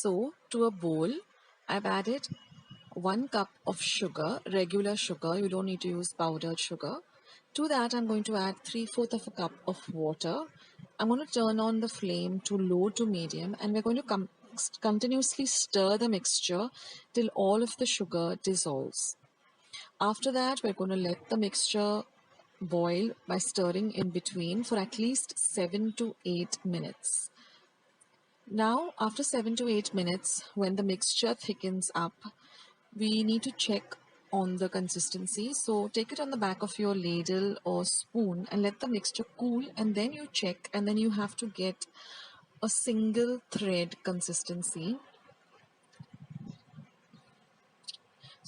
So to a bowl, I've added 1 cup of sugar, regular sugar. You don't need to use powdered sugar. To that, I'm going to add 3/4 of a cup of water. I'm going to turn on the flame to low to medium, and we're going to continuously stir the mixture till all of the sugar dissolves. After that, we're going to let the mixture boil by stirring in between for at least 7 to 8 minutes. Now, after 7 to 8 minutes, when the mixture thickens up, we need to check on the consistency. So take it on the back of your ladle or spoon and let the mixture cool, and then you check, and then you have to get a single thread consistency.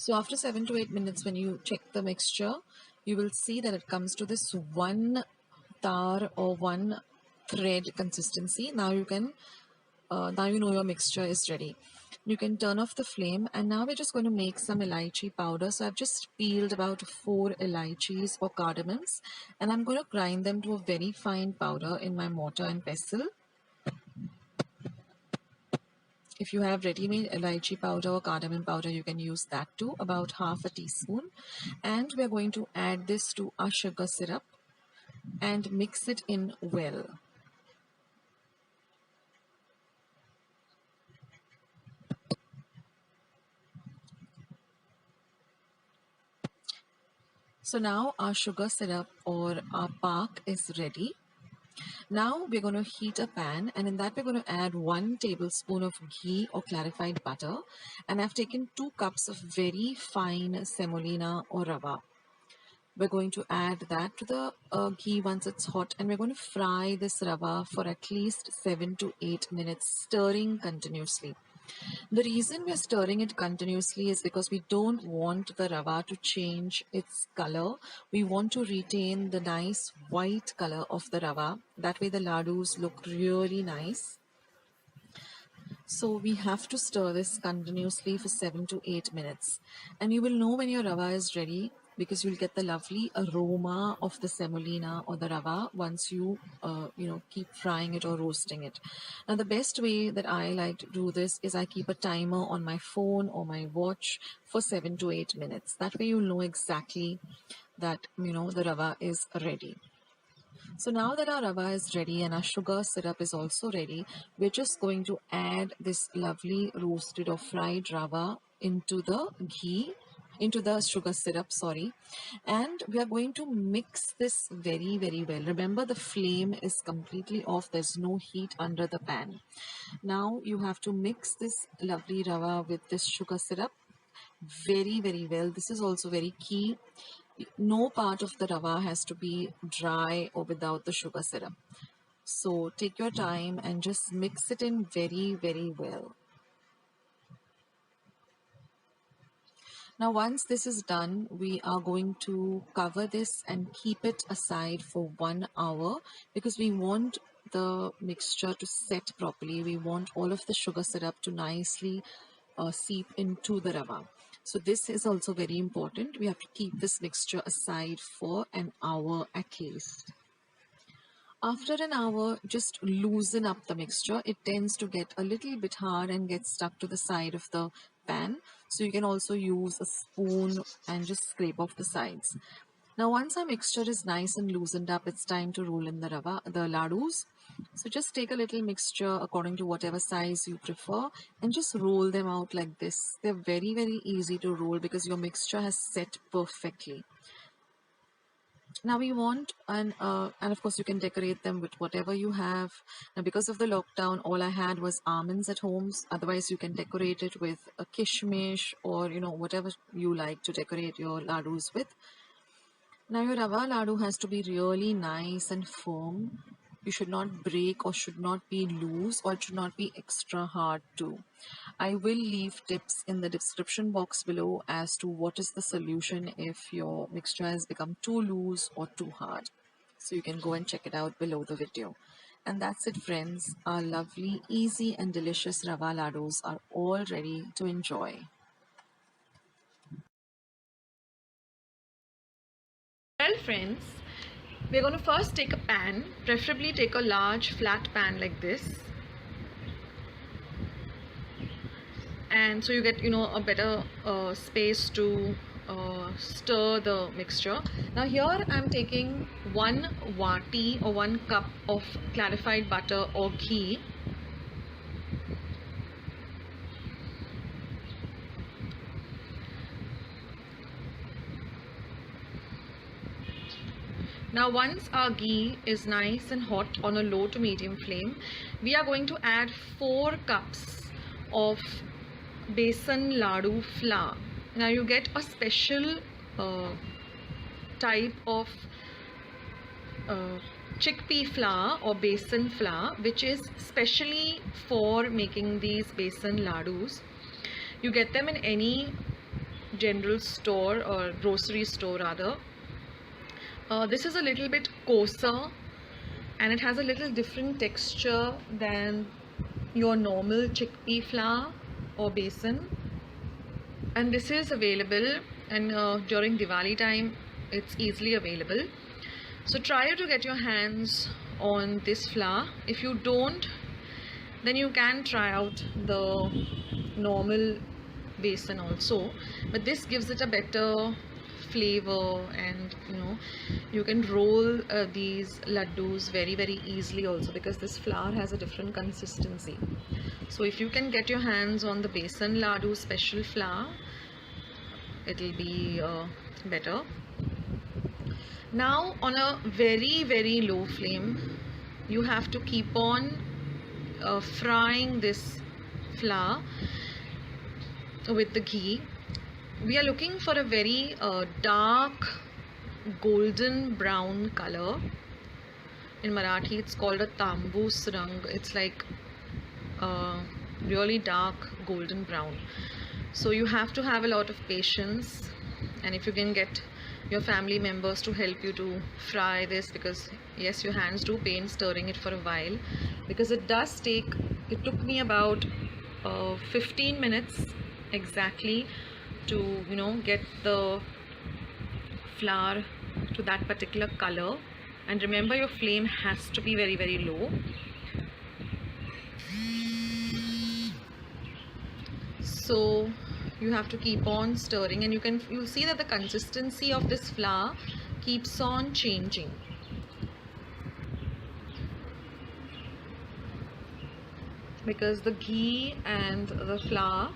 So after 7 to 8 minutes, when you check the mixture, you will see that it comes to this one tar or one thread consistency. Now you know your mixture is ready. You can turn off the flame, and now we're just going to make some elaichi powder. So I've just peeled about 4 elaichis or cardamoms, and I'm going to grind them to a very fine powder in my mortar and pestle. If you have ready-made elaichi powder or cardamom powder, you can use that too, about half a teaspoon. And we're going to add this to our sugar syrup and mix it in well. So now our sugar syrup or our pak is ready. Now we're going to heat a pan, and in that we're going to add 1 tablespoon of ghee or clarified butter, and I've taken 2 cups of very fine semolina or rava. We're going to add that to the ghee once it's hot, and we're going to fry this rava for at least 7 to 8 minutes, stirring continuously. The reason we're stirring it continuously is because we don't want the rava to change its color. We want to retain the nice white color of the rava. That way the ladus look really nice. So we have to stir this continuously for 7 to 8 minutes. And you will know when your rava is ready, because you'll get the lovely aroma of the semolina or the rava once you keep frying it or roasting it. Now the best way that I like to do this is I keep a timer on my phone or my watch for 7 to 8 minutes. That way you'll know exactly that the rava is ready. So now that our rava is ready and our sugar syrup is also ready, we're just going to add this lovely roasted or fried rava into the sugar syrup, and we are going to mix this very, very well. Remember, the flame is completely off. There's no heat under the pan. Now you have to mix this lovely rava with this sugar syrup very, very well. This is also very key. No part of the rava has to be dry or without the sugar syrup. So take your time and just mix it in very, very well. Now once this is done, we are going to cover this and keep it aside for 1 hour, because we want the mixture to set properly. We want all of the sugar syrup to nicely seep into the rava. So this is also very important. We have to keep this mixture aside for an hour at least. After an hour, just loosen up the mixture. It tends to get a little bit hard and get stuck to the side of the pan. So you can also use a spoon and just scrape off the sides. Now once our mixture is nice and loosened up, it's time to roll in the ladus. So just take a little mixture according to whatever size you prefer and just roll them out like this. They're very, very easy to roll because your mixture has set perfectly. Now we want, and of course you can decorate them with whatever you have. Now because of the lockdown, all I had was almonds at home. Otherwise you can decorate it with a kishmish or whatever you like to decorate your ladus with. Now your rava laddu has to be really nice and firm. You should not break or should not be loose, or it should not be extra hard too. I will leave tips in the description box below as to what is the solution if your mixture has become too loose or too hard. So you can go and check it out below the video. And that's it, friends. Our lovely, easy and delicious rava laddus are all ready to enjoy. Well, friends, we're going to first take a pan, preferably take a large flat pan like this. and so you get, you know, a better space to stir the mixture. Now here I'm taking 1 wati or 1 cup of clarified butter or ghee. Now once our ghee is nice and hot on a low to medium flame, we are going to add 4 cups of Besan Laddu flour. Now you get a special type of chickpea flour or besan flour, which is specially for making these besan laddus. You get them in any general store or grocery store rather. This is a little bit coarser and it has a little different texture than your normal chickpea flour or besan, and this is available, and during Diwali time it's easily available. So try to get your hands on this flour. If you don't, then you can try out the normal besan also, but this gives it a better flavor, and you know, you can roll these laddus very easily also, because this flour has a different consistency. So if you can get your hands on the besan laddu special flour, it'll be better. Now on a very low flame, you have to keep on frying this flour with the ghee. We are looking for a very dark golden brown color. In Marathi it's called a tambus rang. It's like really dark golden brown. So you have to have a lot of patience, and if you can get your family members to help you to fry this, because yes, your hands do pain stirring it for a while, because it took me about 15 minutes exactly to, you know, get the flour to that particular color. And remember, your flame has to be very low. So you have to keep on stirring, and you'll see that the consistency of this flour keeps on changing. Because the ghee and the flour,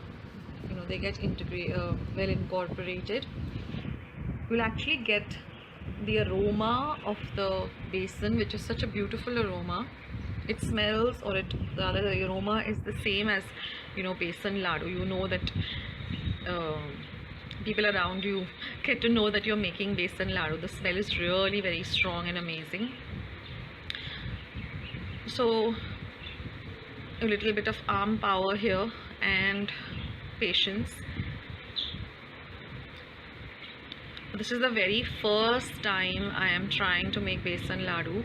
you know, they get well incorporated. You'll actually get the aroma of the besan, which is such a beautiful aroma. It smells, or rather the aroma is the same as, you know, besan laddu. You know that people around you get to know that you're making besan laddu. The smell is really very strong and amazing. So a little bit of arm power here and patience. This is the very first time I am trying to make besan laddu.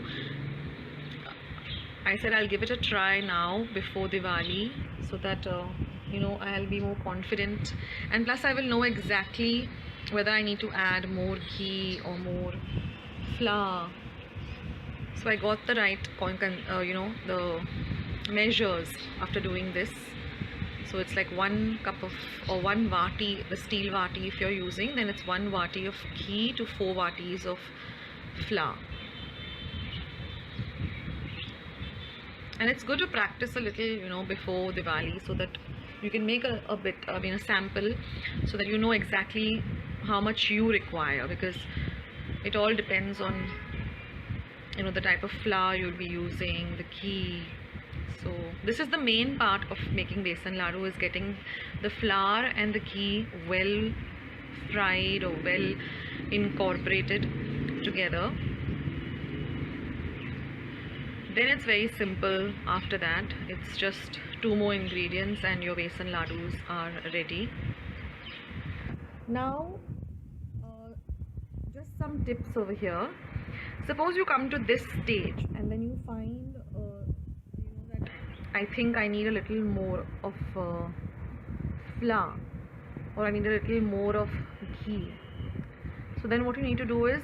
I said I'll give it a try now before Diwali, so that you know, I'll be more confident, and plus I will know exactly whether I need to add more ghee or more flour. So I got the right you know, the measures after doing this. So it's like 1 cup of, or 1 vati, the steel vati if you're using, then it's 1 vati of ghee to 4 vatis of flour. And it's good to practice a little, you know, before Diwali, so that you can make a bit, I mean a sample, so that you know exactly how much you require, because it all depends on, you know, the type of flour you'll be using, the ghee. So this is the main part of making besan laddu, is getting the flour and the ghee well fried or well incorporated together. Then it's very simple. After that, it's just 2 more ingredients and your besan laddus are ready. Now just some tips over here. Suppose you come to this stage and then you find that I think I need a little more of flour, or I need a little more of ghee. So then what you need to do is,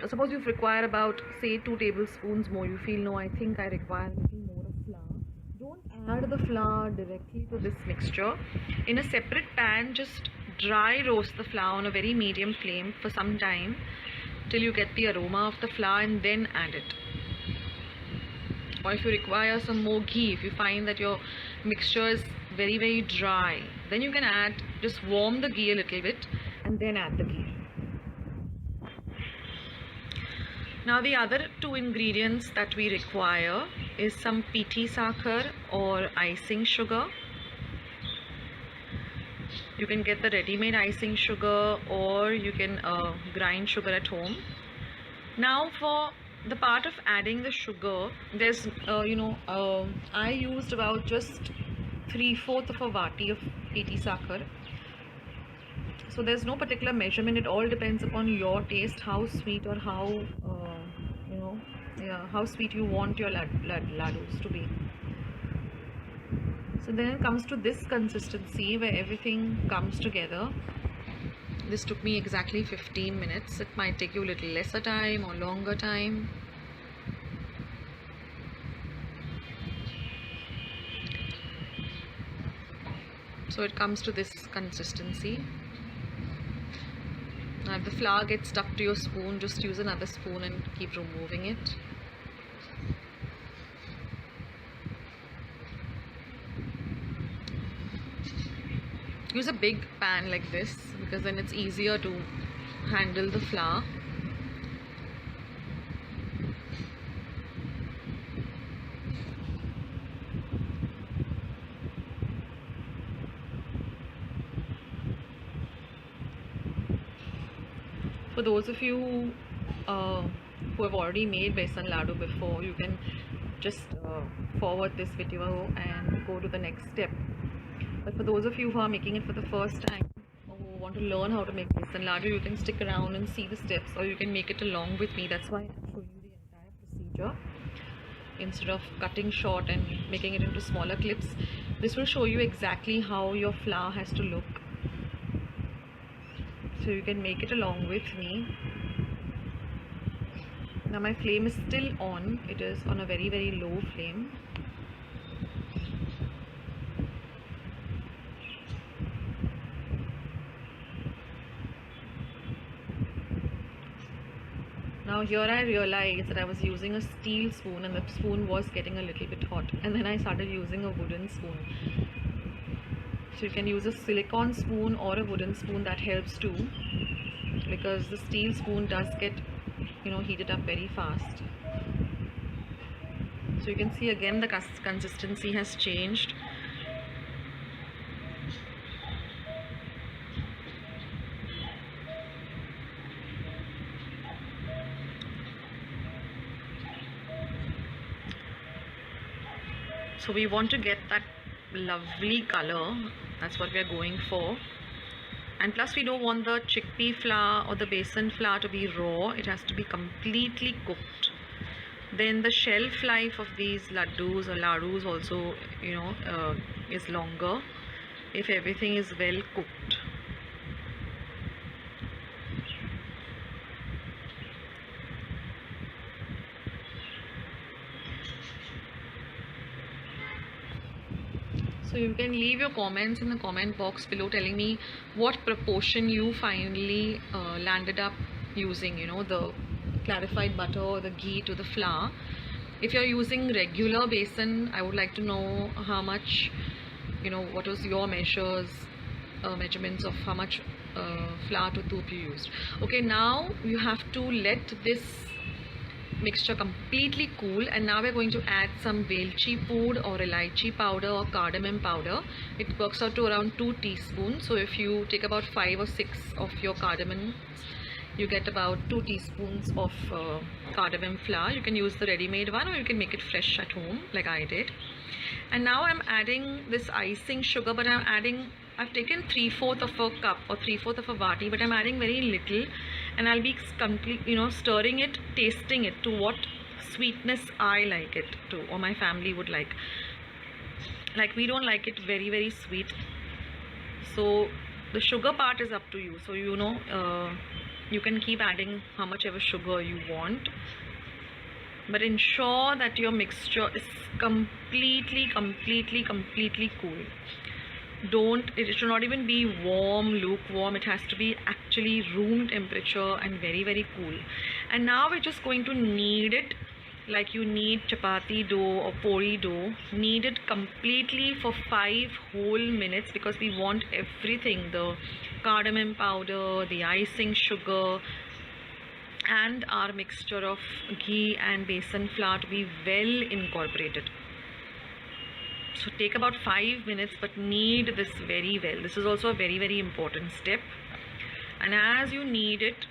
suppose you require about, say, 2 tablespoons more. You feel, no, I think I require a little more of flour. Don't add the flour directly to this mixture. In a separate pan, just dry roast the flour on a very medium flame for some time till you get the aroma of the flour, and then add it. Or if you require some more ghee, if you find that your mixture is very dry, then you can add, just warm the ghee a little bit and then add the ghee. Now the other two ingredients that we require is some pithi sakhar or icing sugar. You can get the ready-made icing sugar, or you can grind sugar at home. Now for the part of adding the sugar, there's I used about just 3/4 of a vati of pithi sakhar. So there's no particular measurement. It all depends upon your taste, how sweet or how sweet you want your laddus to be. So then it comes to this consistency where everything comes together. This took me exactly 15 minutes. It might take you a little lesser time or longer time. So it comes to this consistency. Now if the flour gets stuck to your spoon, just use another spoon and keep removing it. Use a big pan like this because then it's easier to handle the flour. For those of you who have already made Besan Laddu before, you can just forward this video and go to the next step. But for those of you who are making it for the first time or who want to learn how to make Besan Laddu, you can stick around and see the steps, or you can make it along with me. That's why I'm showing you the entire procedure instead of cutting short and making it into smaller clips. This will show you exactly how your flour has to look. So you can make it along with me. Now my flame is still on. It is on a very low flame. Now here I realized that I was using a steel spoon and the spoon was getting a little bit hot, and then I started using a wooden spoon. So you can use a silicone spoon or a wooden spoon, that helps too, because the steel spoon does get heated up very fast. So you can see again the consistency has changed. So we want to get that lovely color. That's what we are going for. And plus we don't want the chickpea flour or the besan flour to be raw. It has to be completely cooked. Then the shelf life of these laddus or ladus also is longer if everything is well cooked. So you can leave your comments in the comment box below telling me what proportion you finally landed up using, the clarified butter or the ghee to the flour. If you're using regular besan, I would like to know how much, what was your measurements of how much flour to doodh you used. Okay, now you have to let this mixture completely cool, and now we're going to add some velchi pood or elaichi powder or cardamom powder. It works out to around 2 teaspoons. So if you take about 5 or 6 of your cardamom, you get about 2 teaspoons of cardamom flour. You can use the ready-made one, or you can make it fresh at home like I did. And now I'm adding this icing sugar, but I've taken 3/4 of a cup or 3/4 of a vati, but I'm adding very little, and I'll be stirring it, tasting it to what sweetness I like it to, or my family would like. Like, we don't like it very sweet, so the sugar part is up to you. So you can keep adding how much ever sugar you want. but ensure that your mixture is completely cool. It should not even be warm, lukewarm. It has to be actually room temperature and very cool. And now we're just going to knead it like you knead chapati dough or puri dough. Knead it completely for 5 whole minutes, because we want everything, the cardamom powder, the icing sugar, and our mixture of ghee and besan flour to be well incorporated. So take about 5 minutes, but knead this very well. This is also a very important step. And as you knead it,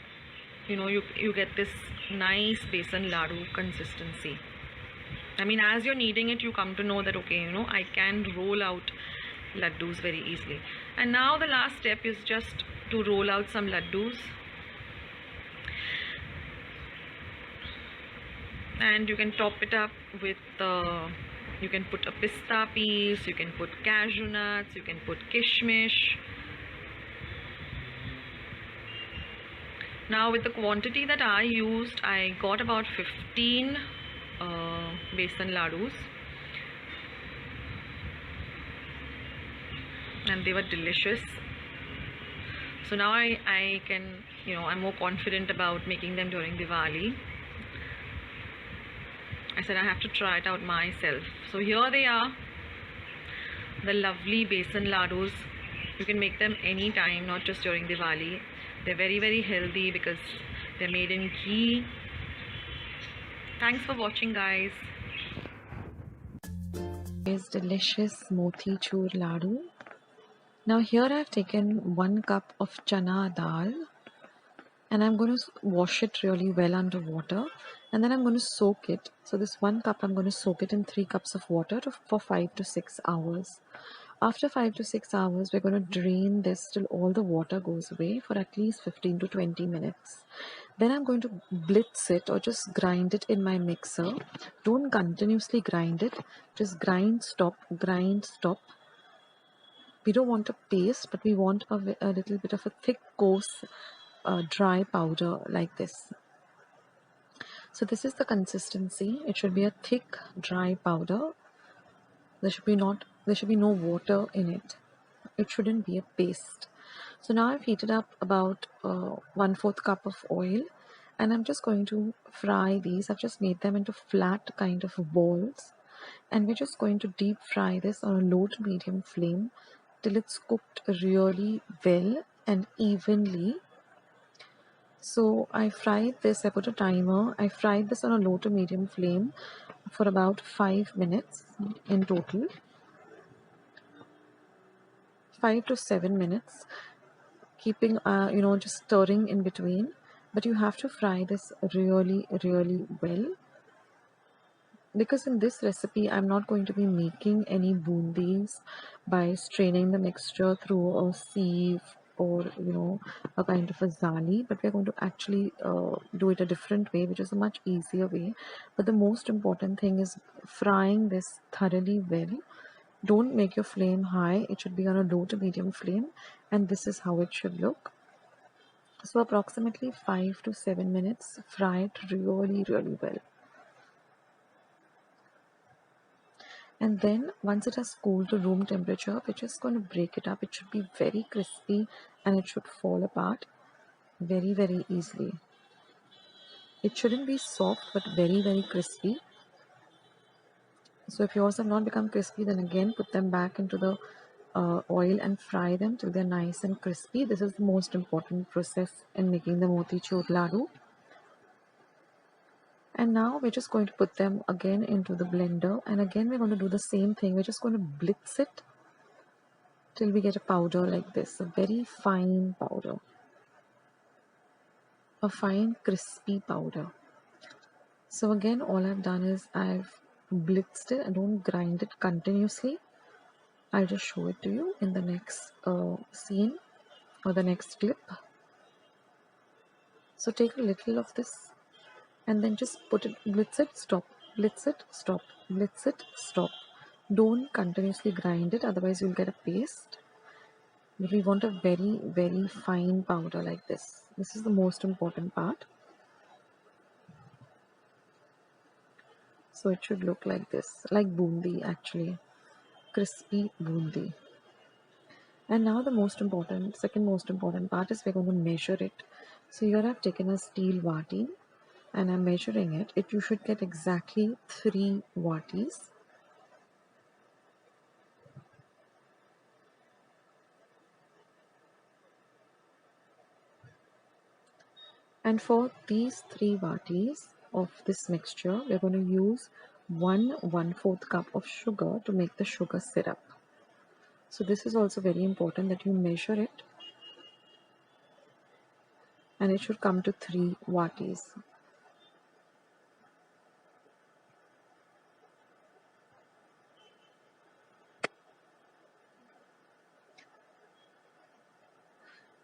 you get this nice besan laddu consistency. I mean, as you're kneading it, you come to know that, okay, I can roll out laddus very easily. And now the last step is just to roll out some laddus. And you can top it up with you can put a pista piece, you can put cashew nuts, you can put kishmish. Now with the quantity that I used, I got about 15 besan ladus, and they were delicious. So now I can, I'm more confident about making them during Diwali. I said I have to try it out myself. So here they are, the lovely besan ladus. You can make them anytime, not just during Diwali. They're very healthy because they're made in ghee. Thanks for watching, guys. Is delicious motichur laddu. Now here I've taken 1 cup of chana dal, and I'm going to wash it really well under water, and then I'm going to soak it. So this 1 cup, I'm going to soak it in 3 cups of water for 5 to 6 hours. After 5 to 6 hours, we're going to drain this till all the water goes away for at least 15 to 20 minutes. Then I'm going to blitz it, or just grind it in my mixer. Don't continuously grind it. Just grind, stop, grind, stop. We don't want a paste, but we want a little bit of a thick, coarse, dry powder like this. So this is the consistency. It should be a thick, dry powder. There should be no water in it. It shouldn't be a paste. So now I've heated up about 1/4 cup of oil, and I'm just going to fry these. I've just made them into flat kind of balls, and we're just going to deep fry this on a low to medium flame till it's cooked really well and evenly. So I fried this, I put a timer, I fried this on a low to medium flame for about 5 minutes in total. 5 to 7 minutes, keeping, just stirring in between. But you have to fry this really well, because in this recipe I'm not going to be making any bundis by straining the mixture through a sieve or a kind of a zali, but we're going to actually do it a different way, which is a much easier way. But the most important thing is frying this thoroughly well. Don't make your flame high. It should be on a low to medium flame, and this is how it should look. So approximately 5 to 7 minutes, fry it really well. And then once it has cooled to room temperature, we're just going to break it up. It should be very crispy, and it should fall apart very easily. It shouldn't be soft, but very crispy. So if yours have not become crispy, then again put them back into the oil and fry them till they're nice and crispy. This is the most important process in making the motichur laddu. And now we're just going to put them again into the blender, and again we're going to do the same thing. We're just going to blitz it till we get a powder like this, a very fine powder, a fine crispy powder. So again, all I've done is I've blitzed it. I don't grind it continuously. I'll just show it to you in the next scene or the next clip. So take a little of this and then just put it, blitz it, stop, blitz it, stop, blitz it, stop. Don't continuously grind it, otherwise you'll get a paste. We want a very fine powder like this. This is the most important part. So it should look like this, like bundi actually, crispy bundi. And now the second most important part is we're going to measure it. So here I've taken a steel vati and I'm measuring it. You should get exactly 3 vatis. And for these 3 vatis of this mixture, we're going to use 1/4 cup of sugar to make the sugar syrup. So this is also very important that you measure it, and it should come to 3 vatis.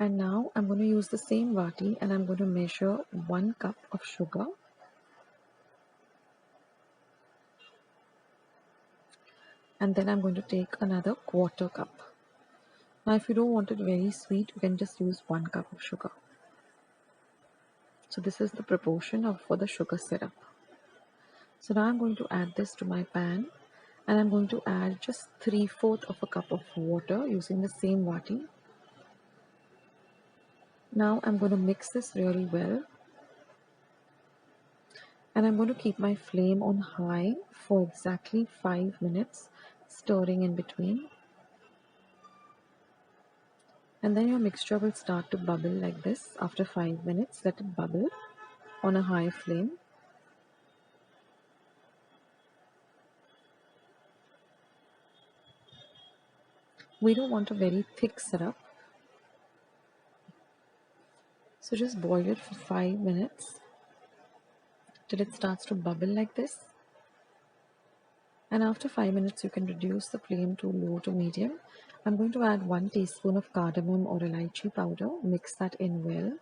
And now I'm going to use the same vati and I'm going to measure 1 cup of sugar. And then I'm going to take another 1/4 cup. Now if you don't want it very sweet, you can just use 1 cup of sugar. So this is the proportion for the sugar syrup. So now I'm going to add this to my pan and I'm going to add just 3/4 of a cup of water using the same vati. Now I'm going to mix this really well. And I'm going to keep my flame on high for exactly 5 minutes, stirring in between. And then your mixture will start to bubble like this. After 5 minutes, let it bubble on a high flame. We don't want a very thick syrup. So just boil it for 5 minutes till it starts to bubble like this. And after 5 minutes, you can reduce the flame to low to medium. I'm going to add 1 teaspoon of cardamom or elaichi powder. Mix that in well.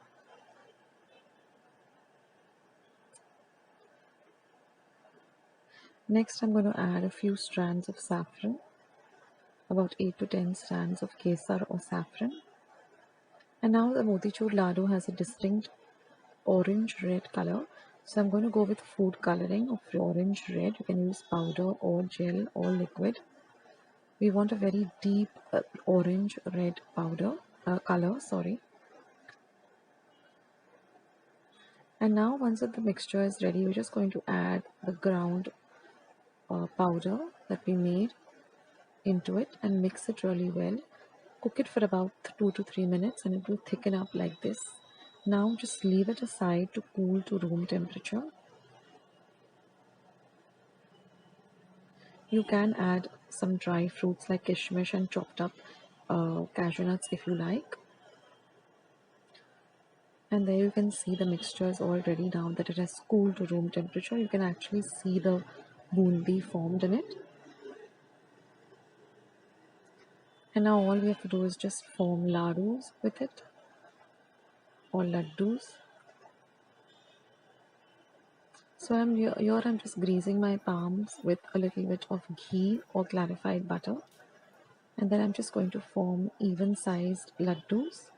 Next, I'm going to add a few strands of saffron, about 8 to 10 strands of kesar or saffron. And now the motichur laddu has a distinct orange-red color. So I'm going to go with food coloring of orange-red. You can use powder or gel or liquid. We want a very deep orange-red color. And now once the mixture is ready, we're just going to add the ground powder that we made into it and mix it really well. Cook it for about 2 to 3 minutes and it will thicken up like this. Now just leave it aside to cool to room temperature. You can add some dry fruits like kishmish and chopped up cashew nuts if you like. And there you can see the mixture is all ready now that it has cooled to room temperature. You can actually see the bundi formed in it. And now all we have to do is just form ladus with it or laddus. So I'm just greasing my palms with a little bit of ghee or clarified butter. And then I'm just going to form even-sized laddus.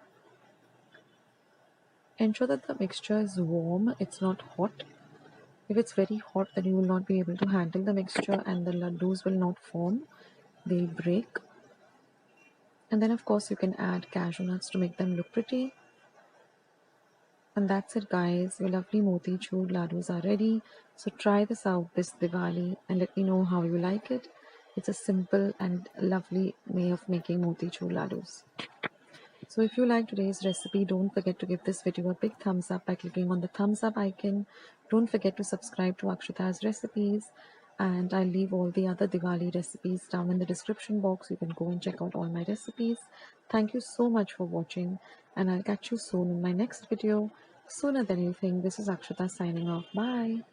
Ensure that the mixture is warm, it's not hot. If it's very hot, then you will not be able to handle the mixture and the laddus will not form. They'll break. And then of course you can add cashew nuts to make them look pretty. And that's it guys, your lovely motichur laddus are ready. So try this out this Diwali and let me know how you like it. It's a simple and lovely way of making motichur laddus. So if you like today's recipe, don't forget to give this video a big thumbs up by clicking on the thumbs up icon. Don't forget to subscribe to Akshata's recipes. And I'll leave all the other Diwali recipes down in the description box. You can go and check out all my recipes. Thank you so much for watching. And I'll catch you soon in my next video. Sooner than you think. This is Akshata signing off. Bye.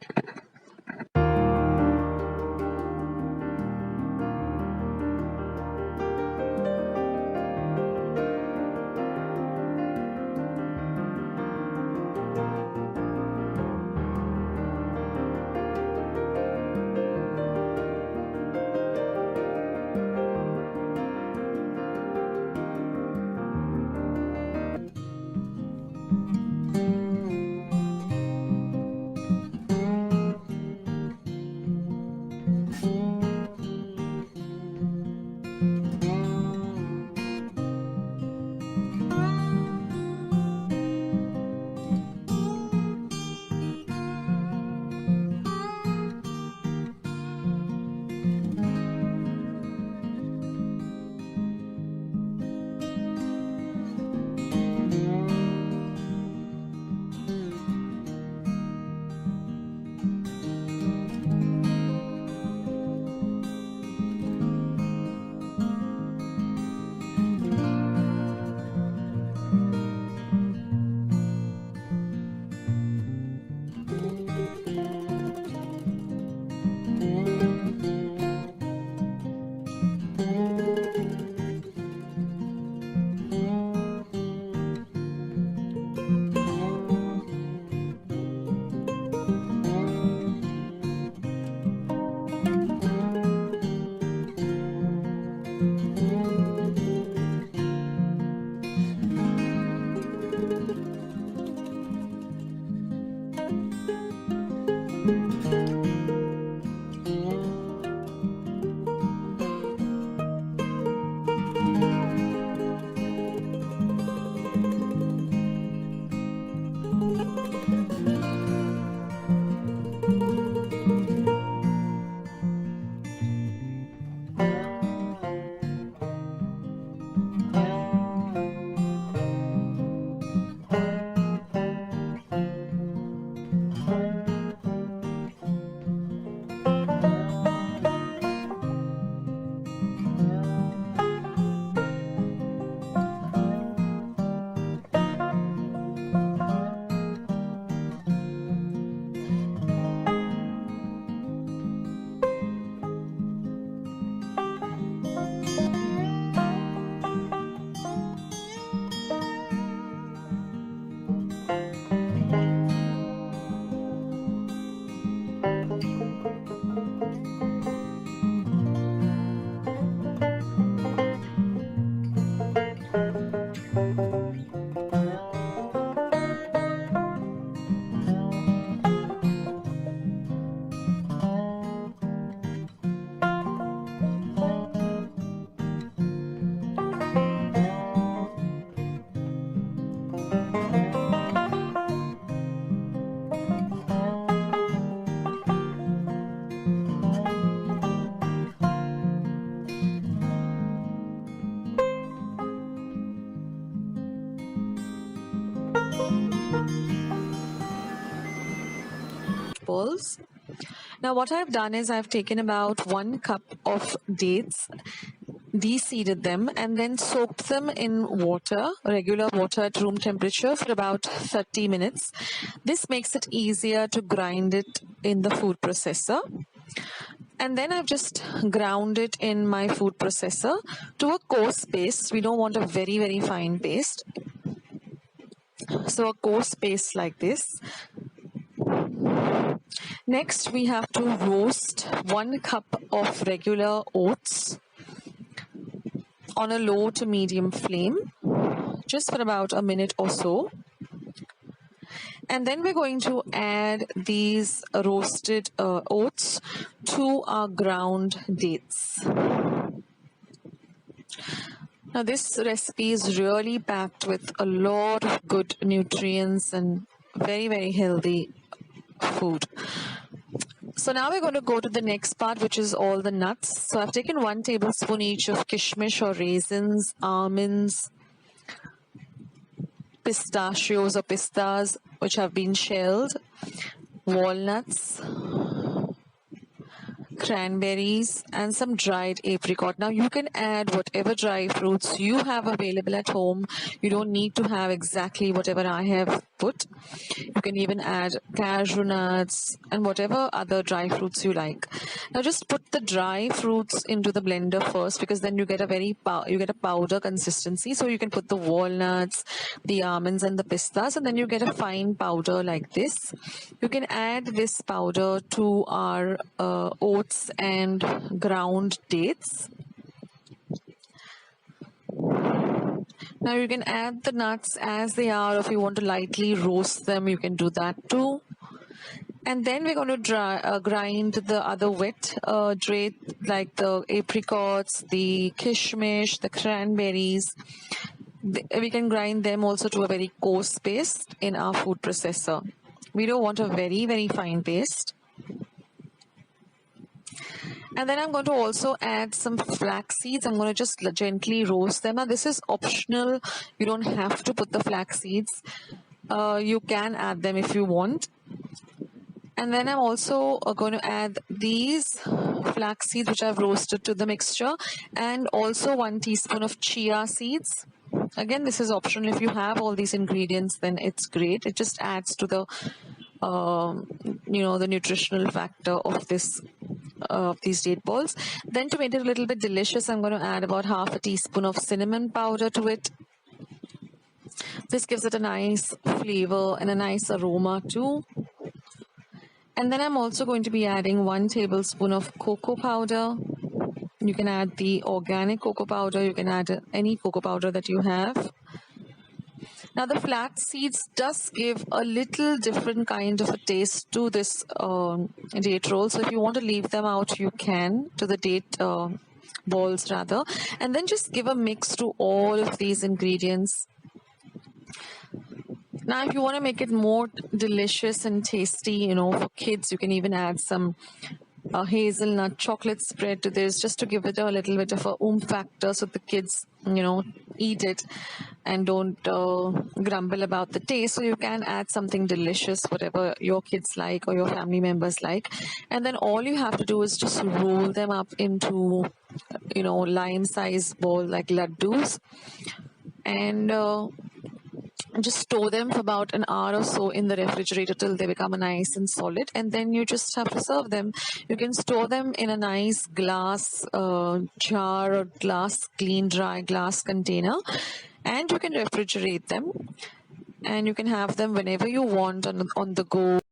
bowls. Now what I've done is I've taken about 1 cup of dates, de-seeded them, and then soaked them in water, regular water at room temperature, for about 30 minutes. This makes it easier to grind it in the food processor. And then I've just ground it in my food processor to a coarse paste. We don't want a very, very fine paste. So a coarse paste like this. Next, we have to roast 1 cup of regular oats on a low to medium flame, just for about a minute or so. And then we're going to add these roasted oats to our ground dates. Now this recipe is really packed with a lot of good nutrients and very, very healthy food. So now we're going to go to the next part, which is all the nuts. So I've taken 1 tablespoon each of kishmish or raisins, almonds, pistachios or pistas which have been shelled, walnuts, cranberries, and some dried apricot. Now you can add whatever dry fruits you have available at home. You don't need to have exactly whatever I have put. You can even add cashew nuts and whatever other dry fruits you like. Now just put the dry fruits into the blender first, because then you get a powder consistency. So you can put the walnuts, the almonds, and the pistas, and then you get a fine powder like this. You can add this powder to our oats and ground dates. Now you can add the nuts as they are. If you want to lightly roast them, you can do that too. And then we're going to grind the other wet date, like the apricots, the kishmish, the cranberries. We can grind them also to a very coarse paste in our food processor. We don't want a very, very fine paste. And then I'm going to also add some flax seeds. I'm going to just gently roast them. Now this is optional. You don't have to put the flax seeds. You can add them if you want. And then I'm also going to add these flax seeds which I've roasted to the mixture, and also 1 teaspoon of chia seeds. Again, this is optional. If you have all these ingredients, then it's great. It just adds to the the nutritional factor of these date balls. Then to make it a little bit delicious, I'm going to add about half a teaspoon of cinnamon powder to it. This gives it a nice flavor and a nice aroma too. And then I'm also going to be adding 1 tablespoon of cocoa powder. You can add the organic cocoa powder. You can add any cocoa powder that you have. Now the flax seeds does give a little different kind of a taste to this date roll. So if you want to leave them out, you can, to the date balls rather. And then just give a mix to all of these ingredients. Now, if you want to make it more delicious and tasty, for kids, you can even add some hazelnut chocolate spread to this, just to give it a little bit of a factor, so the kids, eat it and don't grumble about the taste. So you can add something delicious, whatever your kids like or your family members like. And then all you have to do is just roll them up into, lime-sized ball like laddus, and just store them for about an hour or so in the refrigerator till they become nice and solid, and then you just have to serve them. You can store them in a nice glass jar or clean dry glass container, and you can refrigerate them, and you can have them whenever you want on the go.